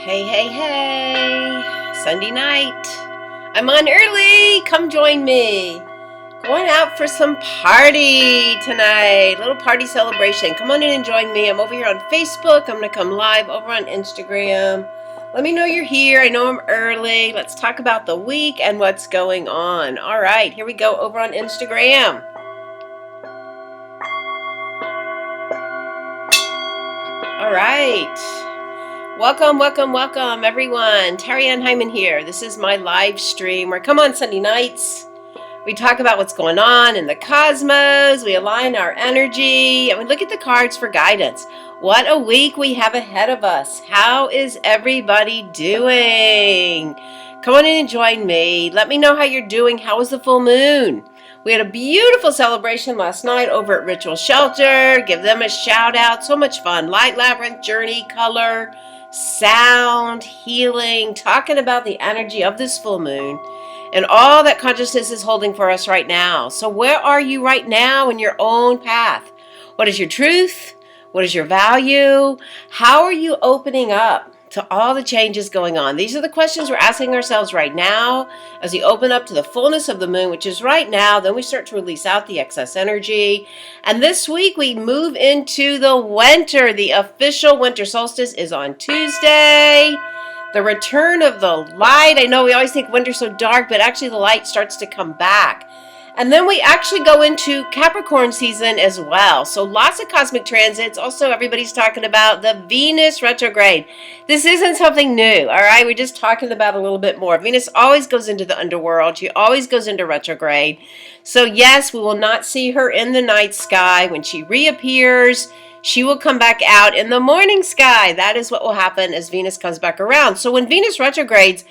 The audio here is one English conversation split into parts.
Hey, hey, hey, Sunday night. I'm on early. Come join me. Going out for some party tonight. Little party celebration. Come on in and join me. I'm over here on Facebook. I'm going to come live over on Instagram. Let me know you're here. I know I'm early. Let's talk about the week and what's going on. All right, here we go over on Instagram. All right. Welcome, everyone. Terry Ann Hyman here. This is my live stream where, come on Sunday nights, we talk about what's going on in the cosmos. We align our energy and we look at the cards for guidance. What a week we have ahead of us. How is everybody doing? Come on in and join me. Let me know how you're doing. How was the full moon? We had a beautiful celebration last night over at Ritual Shelter. Give them a shout out. So much fun. Light Labyrinth, Journey, Color, Sound, Healing, talking about the energy of this full moon and all that consciousness is holding for us right now. So where are you right now in your own path? What is your truth? What is your value? How are you opening up to all the changes going on? These are the questions we're asking ourselves right now as we open up to the fullness of the moon, which is right now. Then we start to release out the excess energy. And this week we move into the winter. The official winter solstice is on Tuesday. The return of the light. I know we always think winter's so dark, but actually the light starts to come back. And then we actually go into Capricorn season as well. So lots of cosmic transits. Also, everybody's talking about the Venus retrograde. This isn't something new, all right? We're just talking about a little bit more. Venus always goes into the underworld. She always goes into retrograde. So yes, we will not see her in the night sky. When she reappears, she will come back out in the morning sky. That is what will happen as Venus comes back around. So when Venus retrogrades,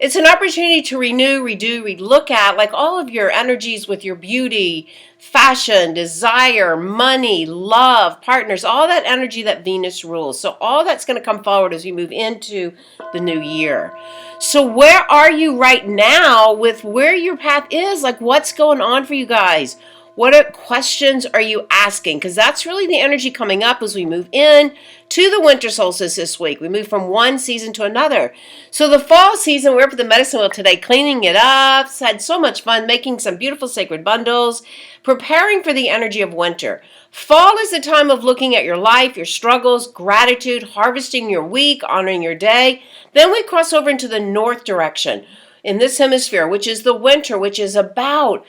it's an opportunity to renew, redo, relook at, like all of your energies with your beauty, fashion, desire, money, love, partners, all that energy that Venus rules. So all that's going to come forward as we move into the new year. So where are you right now with where your path is? Like what's going on for you guys? What questions are you asking? Because that's really the energy coming up as we move in to the winter solstice this week. We move from one season to another. So the fall season, we're up at the medicine wheel today, cleaning it up. Had so much fun, making some beautiful sacred bundles, preparing for the energy of winter. Fall is the time of looking at your life, your struggles, gratitude, harvesting your week, honoring your day. Then we cross over into the north direction in this hemisphere, which is the winter, which is about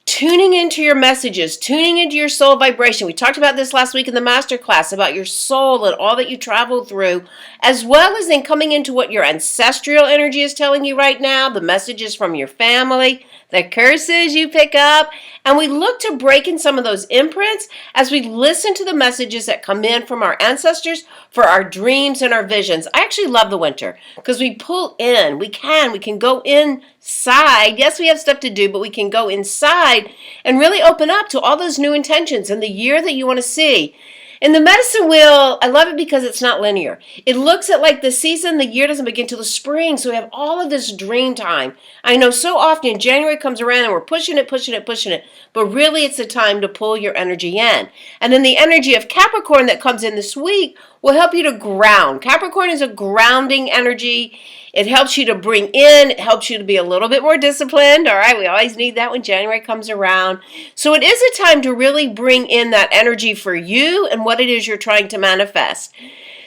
tuning into your messages, tuning into your soul vibration. We talked about this last week in the masterclass about your soul and all that you traveled through, as well as then coming into what your ancestral energy is telling you right now, the messages from your family, the curses you pick up. And we look to break in some of those imprints as we listen to the messages that come in from our ancestors for our dreams and our visions. I actually love the winter because we pull in. We can go inside. Yes, we have stuff to do, but we can go inside and really open up to all those new intentions and the year that you want to see. In the medicine wheel, I love it because it's not linear. It looks at like the season, the year doesn't begin till the spring, so we have all of this dream time. I know so often January comes around and we're pushing it, but really it's the time to pull your energy in. And then the energy of Capricorn that comes in this week will help you to ground. Capricorn is a grounding energy. It helps you to bring in, it helps you to be a little bit more disciplined. All right, we always need that when January comes around. So it is a time to really bring in that energy for you and what it is you're trying to manifest.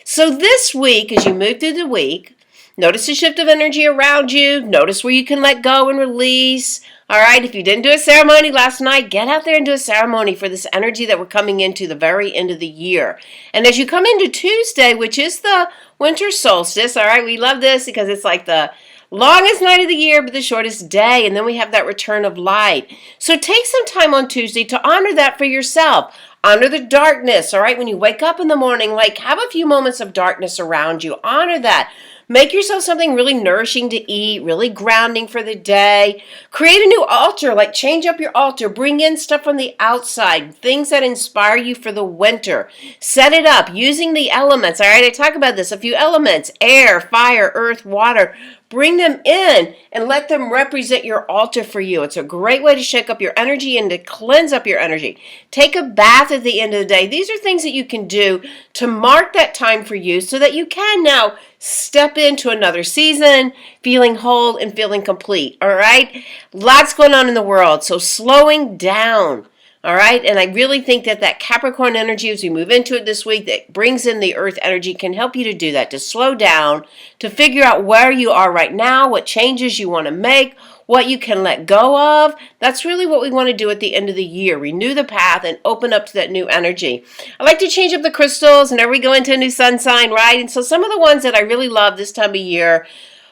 So this week, as you move through the week, notice the shift of energy around you. Notice where you can let go and release. All right, if you didn't do a ceremony last night, get out there and do a ceremony for this energy that we're coming into the very end of the year. And as you come into Tuesday, which is the winter solstice, all right, we love this because it's like the longest night of the year, but the shortest day. And then we have that return of light. So take some time on Tuesday to honor that for yourself. Honor the darkness, all right? When you wake up in the morning, like have a few moments of darkness around you. Honor that. Make yourself something really nourishing to eat, really grounding for the day. Create a new altar, like change up your altar. Bring in stuff from the outside, things that inspire you for the winter. Set it up using the elements, all right? I talk about this, a few elements, air, fire, earth, water. bring them in and let them represent your altar for you. It's a great way to shake up your energy and to cleanse up your energy. Take a bath at the end of the day. These are things that you can do to mark that time for you so that you can now step into another season feeling whole and feeling complete. All right? Lots going on in the world. So slowing down. All right, and I really think that Capricorn energy, as we move into it this week, that brings in the earth energy, can help you to do that, to slow down, to figure out where you are right now, what changes you want to make, what you can let go of. That's really what we want to do at the end of the year. Renew the path and open up to that new energy. I like to change up the crystals, and there we go into a new sun sign, right? And so some of the ones that I really love this time of year,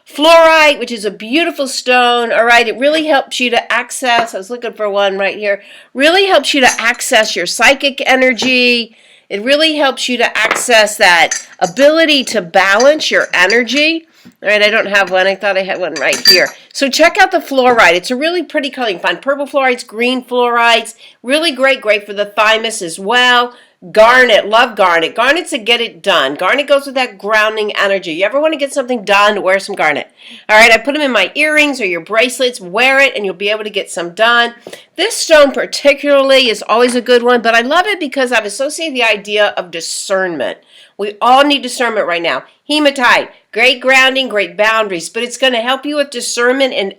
Fluorite, which is a beautiful stone, all right, it really helps you to access, I was looking for one right here, really helps you to access your psychic energy. It really helps you to access that ability to balance your energy. All right, I don't have one. I thought I had one right here. So check out the Fluorite. It's a really pretty color. You can find purple fluorites, green fluorites. Really great for the thymus as well. Garnet, love garnet. Garnet's a get it done. Garnet goes with that grounding energy. You ever want to get something done, wear some garnet. All right, I put them in my earrings or your bracelets. Wear it and you'll be able to get some done. This stone particularly is always a good one, but I love it because I've associated the idea of discernment. We all need discernment right now. Hematite, great grounding, great boundaries, but it's going to help you with discernment, and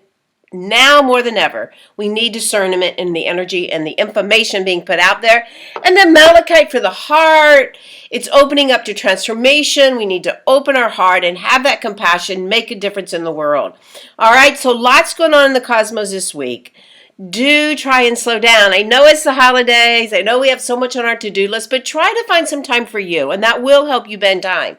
now more than ever, we need discernment in the energy and the information being put out there. And then malachite for the heart. It's opening up to transformation. We need to open our heart and have that compassion, make a difference in the world. All right, so lots going on in the cosmos this week. Do try and slow down. I know it's the holidays. I know we have so much on our to-do list, but try to find some time for you, and that will help you bend time.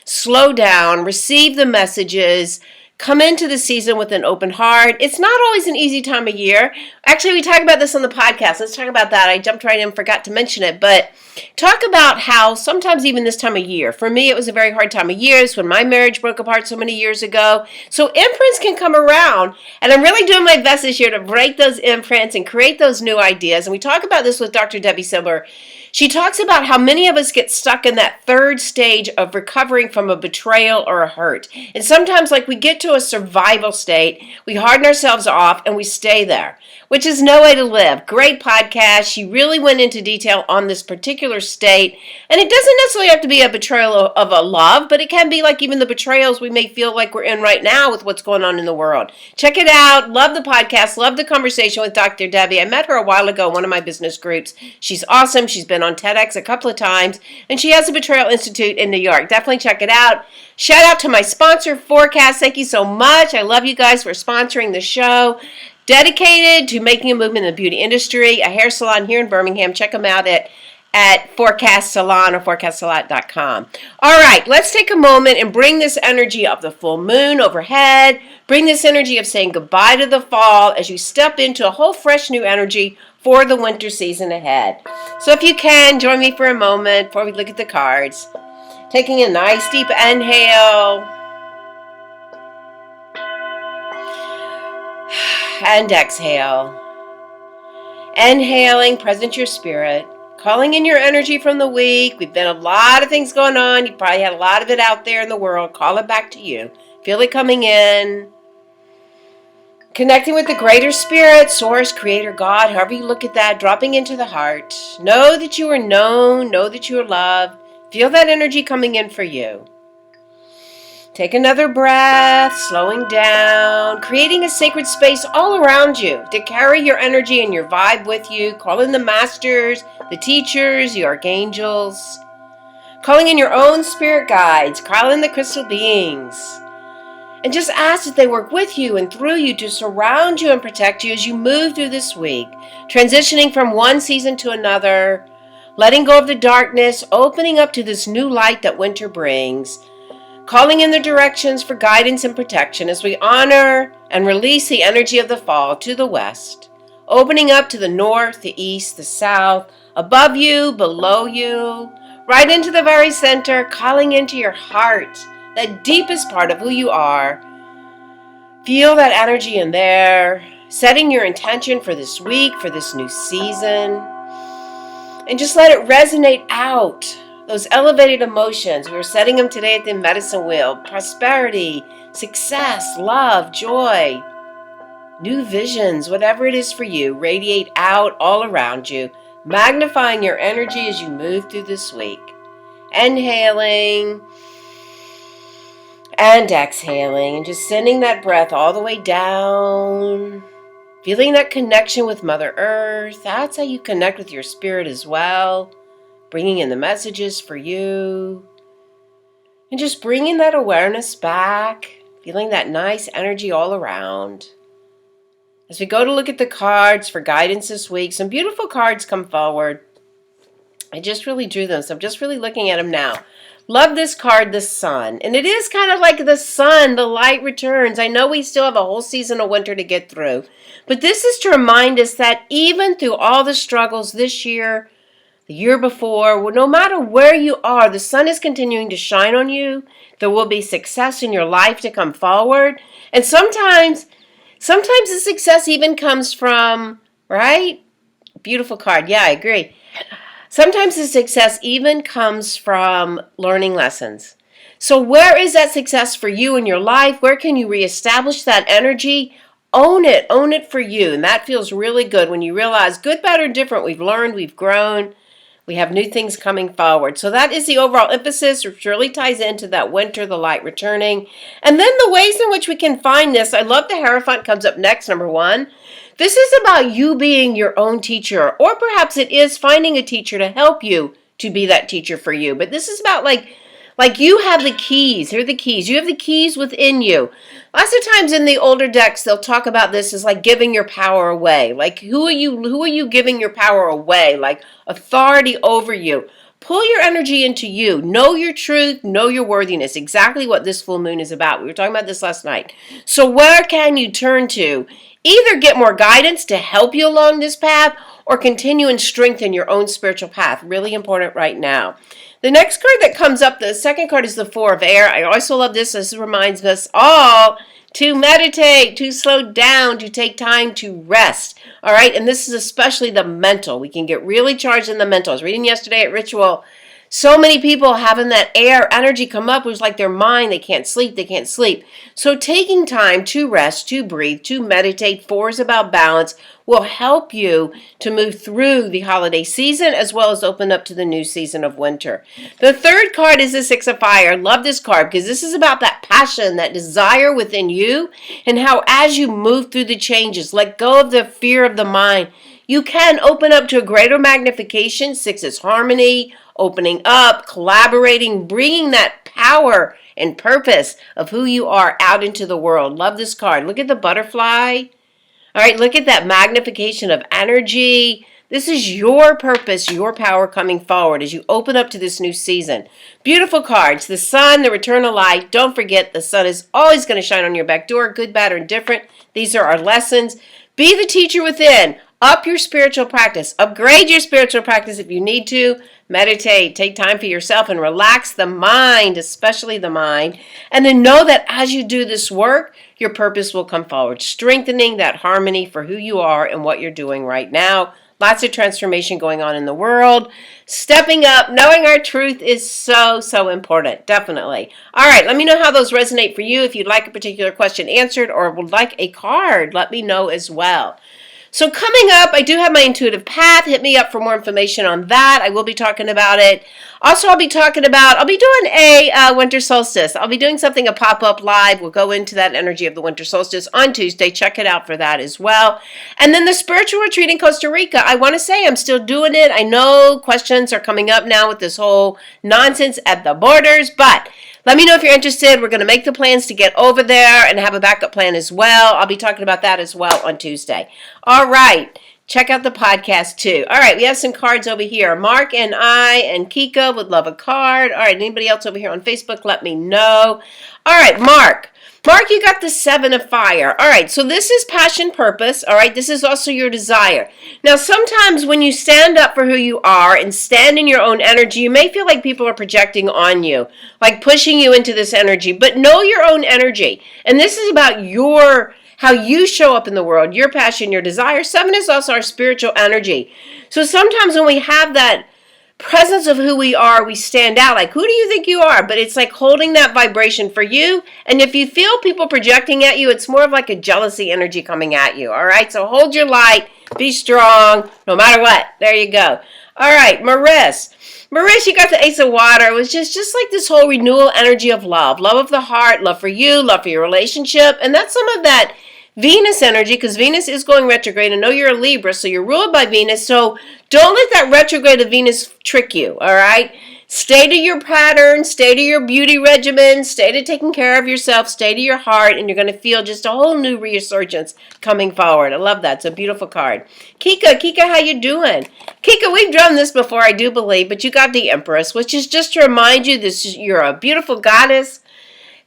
Slow down, receive the messages, come into the season with an open heart. It's not always an easy time of year. Actually, we talk about this on the podcast. Let's talk about that. I jumped right in and forgot to mention it, but talk about how sometimes even this time of year, for me, it was a very hard time of year. It's when my marriage broke apart so many years ago. So imprints can come around, and I'm really doing my best this year to break those imprints and create those new ideas. And we talk about this with Dr. Debbie Silber. She talks about how many of us get stuck in that third stage of recovering from a betrayal or a hurt. And sometimes, like, we get to a survival state, we harden ourselves off, and we stay there, which is no way to live. Great podcast. She really went into detail on this particular state. And it doesn't necessarily have to be a betrayal of a love, but it can be like even the betrayals we may feel like we're in right now with what's going on in the world. Check it out. Love the podcast. Love the conversation with Dr. Debbie. I met her a while ago in one of my business groups. She's awesome. She's been on TEDx a couple of times, and she has a Betrayal Institute in New York. Definitely check it out. Shout out to my sponsor, Forecast. Thank you so much. I love you guys for sponsoring the show. Dedicated to making a movement in the beauty industry, a hair salon here in Birmingham. Check them out at Forecast Salon or forecastsalon.com. All right, let's take a moment and bring this energy of the full moon overhead. Bring this energy of saying goodbye to the fall as you step into a whole fresh new energy for the winter season ahead. So if you can, join me for a moment before we look at the cards. Taking a nice deep inhale. And exhale. Inhaling, present your spirit. Calling in your energy from the week. We've been a lot of things going on. You probably had a lot of it out there in the world. Call it back to you. Feel it coming in. Connecting with the greater spirit, source, creator, God, however you look at that, dropping into the heart. Know that you are known. Know that you are loved. Feel that energy coming in for you. Take another breath, slowing down, creating a sacred space all around you to carry your energy and your vibe with you. Call in the masters, the teachers, the archangels. Calling in your own spirit guides. Call in the crystal beings. And just ask that they work with you and through you to surround you and protect you as you move through this week, transitioning from one season to another, letting go of the darkness, opening up to this new light that winter brings, calling in the directions for guidance and protection as we honor and release the energy of the fall to the west, opening up to the north, the east, the south, above you, below you, right into the very center, calling into your heart, that deepest part of who you are. Feel that energy in there, setting your intention for this week, for this new season, and just let it resonate out. Those elevated emotions, we were setting them today at the medicine wheel. Prosperity, success, love, joy, new visions, whatever it is for you, radiate out all around you, magnifying your energy as you move through this week. Inhaling and exhaling, and just sending that breath all the way down. Feeling that connection with Mother Earth. That's how you connect with your spirit as well. Bringing in the messages for you. And just bringing that awareness back. Feeling that nice energy all around. As we go to look at the cards for guidance this week, some beautiful cards come forward. I just really drew them, so I'm just really looking at them now. Love this card, the sun. And it is kind of like the sun, the light returns. I know we still have a whole season of winter to get through. But this is to remind us that even through all the struggles this year, the year before, no matter where you are, the sun is continuing to shine on you. There will be success in your life to come forward. And sometimes the success even comes from, right? Beautiful card. Yeah, I agree. Sometimes the success even comes from learning lessons. So where is that success for you in your life? Where can you reestablish that energy? Own it for you. And that feels really good when you realize good, bad, or different. We've learned, we've grown. We have new things coming forward. So that is the overall emphasis, which really ties into that winter, the light returning. And then the ways in which we can find this. I love the Hierophant comes up next, number 1. This is about you being your own teacher, or perhaps it is finding a teacher to help you to be that teacher for you. But this is about like you have the keys. Here are the keys. You have the keys within you. Lots of times in the older decks, they'll talk about this as like giving your power away. Like who are you giving your power away? Like authority over you. Pull your energy into you. Know your truth. Know your worthiness. Exactly what this full moon is about. We were talking about this last night. So where can you turn to? Either get more guidance to help you along this path or continue and strengthen your own spiritual path. Really important right now. The next card that comes up, the second card, is the Four of Air. I also love this. This reminds us all to meditate, to slow down, to take time to rest. All right, and this is especially the mental. We can get really charged in the mental. I was reading yesterday at Ritual. So many people having that air energy come up, it was like their mind, they can't sleep. So taking time to rest, to breathe, to meditate, 4 is about balance, will help you to move through the holiday season as well as open up to the new season of winter. The third card is the 6 of Fire. Love this card because this is about that passion, that desire within you, and how as you move through the changes, let go of the fear of the mind, you can open up to a greater magnification. 6 is harmony, opening up, collaborating, bringing that power and purpose of who you are out into the world. Love this card. Look at the butterfly. All right, look at that magnification of energy. This is your purpose, your power coming forward as you open up to this new season. Beautiful cards. The sun, the return of light. Don't forget, the sun is always going to shine on your back door, good, bad, or indifferent. These are our lessons. Be the teacher within. Up your spiritual practice. Upgrade your spiritual practice if you need to. Meditate. Take time for yourself and relax the mind, especially the mind. And then know that as you do this work, your purpose will come forward. Strengthening that harmony for who you are and what you're doing right now. Lots of transformation going on in the world. Stepping up, knowing our truth is so, so important. Definitely. All right, let me know how those resonate for you. If you'd like a particular question answered or would like a card, let me know as well. So coming up, I do have my intuitive path. Hit me up for more information on that. I will be talking about it. Also, I'll be doing a winter solstice. I'll be doing something, a pop-up live. We'll go into that energy of the winter solstice on Tuesday. Check it out for that as well. And then the spiritual retreat in Costa Rica. I want to say I'm still doing it. I know questions are coming up now with this whole nonsense at the borders, but let me know if you're interested. We're going to make the plans to get over there and have a backup plan as well. I'll be talking about that as well on Tuesday. All right. Check out the podcast too. All right. We have some cards over here. Mark and I and Kika would love a card. All right. Anybody else over here on Facebook? Let me know. All right. Mark, you got the 7 of Fire. All right, so this is passion, purpose. All right, this is also your desire. Now, sometimes when you stand up for who you are and stand in your own energy, you may feel like people are projecting on you, like pushing you into this energy. But know your own energy. And this is about how you show up in the world, your passion, your desire. 7 is also our spiritual energy. So sometimes when we have that presence of who we are, we stand out. Like, who do you think you are? But it's like holding that vibration for you. And if you feel people projecting at you, it's more of like a jealousy energy coming at you. All right. So hold your light. Be strong no matter what. There you go. All right. Maris, you got the Ace of Water. It was just like this whole renewal energy of love. Love of the heart. Love for you. Love for your relationship. And that's some of that Venus energy, because Venus is going retrograde. I know you're a Libra, so you're ruled by Venus. So don't let that retrograde of Venus trick you, all right? Stay to your pattern, stay to your beauty regimen, stay to taking care of yourself, stay to your heart, and you're going to feel just a whole new resurgence coming forward. I love that. It's a beautiful card. Kika, how you doing? Kika, we've done this before, I do believe, but you got the Empress, which is just to remind you you're a beautiful goddess.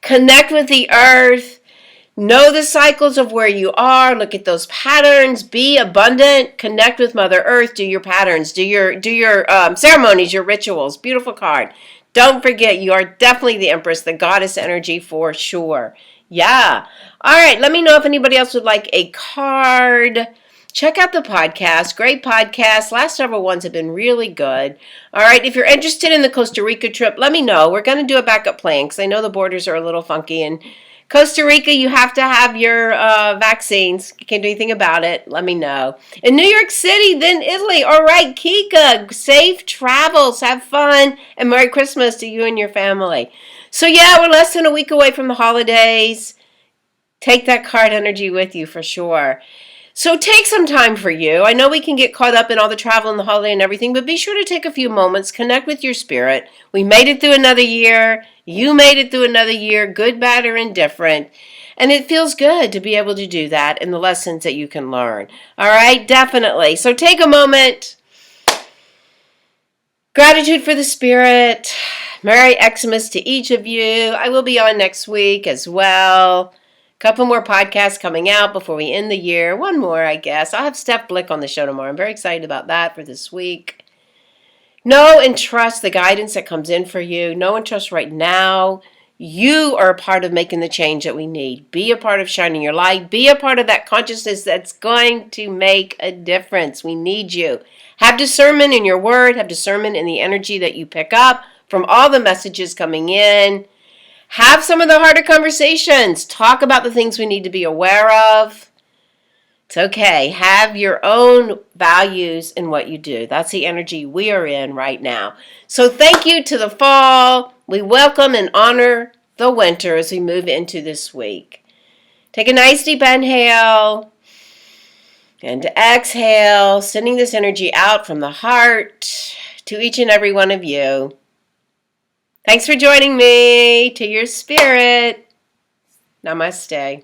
Connect with the earth. Know the cycles of where you are. Look at those patterns. Be abundant. Connect with Mother Earth. Do your patterns. Do your ceremonies, your rituals. Beautiful card. Don't forget, you are definitely the Empress, the goddess energy for sure. Yeah. All right. Let me know if anybody else would like a card. Check out the podcast. Great podcast. Last several ones have been really good. All right. If you're interested in the Costa Rica trip, let me know. We're going to do a backup plan because I know the borders are a little funky, and Costa Rica, you have to have your vaccines. You can't do anything about it. Let me know. In New York City, then Italy. All right, Kika, safe travels. Have fun. And Merry Christmas to you and your family. So, yeah, we're less than a week away from the holidays. Take that card energy with you for sure. So take some time for you. I know we can get caught up in all the travel and the holiday and everything, but be sure to take a few moments, connect with your spirit. We made it through another year. You made it through another year, good, bad, or indifferent. And it feels good to be able to do that in the lessons that you can learn. All right, definitely. So take a moment. Gratitude for the spirit. Merry Xmas to each of you. I will be on next week as well. Couple more podcasts coming out before we end the year. One more, I guess. I'll have Steph Blick on the show tomorrow. I'm very excited about that for this week. Know and trust the guidance that comes in for you. Know and trust right now. You are a part of making the change that we need. Be a part of shining your light. Be a part of that consciousness that's going to make a difference. We need you. Have discernment in your word. Have discernment in the energy that you pick up from all the messages coming in. Have some of the harder conversations. Talk about the things we need to be aware of. It's okay. Have your own values in what you do. That's the energy we are in right now. So thank you to the fall. We welcome and honor the winter as we move into this week. Take a nice deep inhale and exhale, sending this energy out from the heart to each and every one of you. Thanks for joining me. To your spirit. Namaste.